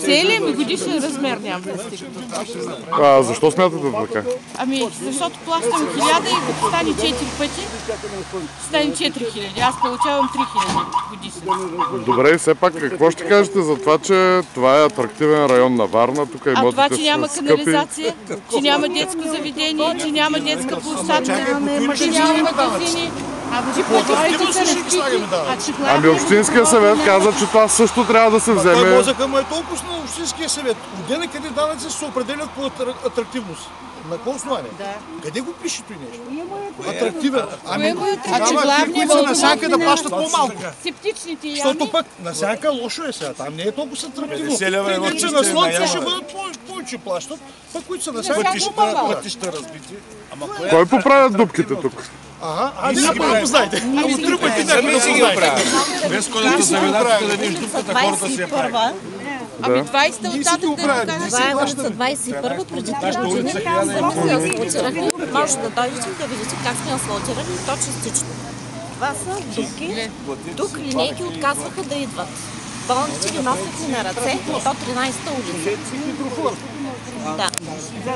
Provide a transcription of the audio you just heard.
Целият ми годишен размер няма да стигне. Защо смятате така? Защото плащам 1000 и като стане 4 пъти, стане 4000. Аз получавам 3000 годишно. Добре, и все пак какво ще кажете за това, че това е атрактивен район на Варна? Тук имотите това, че няма са скъпи. канализация, че няма детско заведение, че няма детска площадка, че няма магазини. Общинския съвет каза, че това също трябва да се вземе. Мозъка му е толкова на общинския съвет. Отделя къде данъци се определят по атрактивност. На какво основание? Къде го пише той нещо? Атрактивен. Главни, които са насяка да плащат по-малко. Септичните ями. Защото пък насяка лошо е сега. Там не е толкова атрактивно. Те, които са на слънце, ще бъдат повече плащат. Пък които са насяка по-малко. Пътища разбити. Кой поправят дупките тук? Не го знаете. Отръпайте някой да го знаете. Без колето заведат, да видиш дупката, хората си я правят. 20-та оттатък да го кажеш. Това е улица 21 преди 3 години. Асфалтирахме. Може да дойдете да видите как сме асфалтирали и то частично. Това са дупки. Тук линейки отказваха да идват. Болните ги носят на ръце до 13-та улица. Да.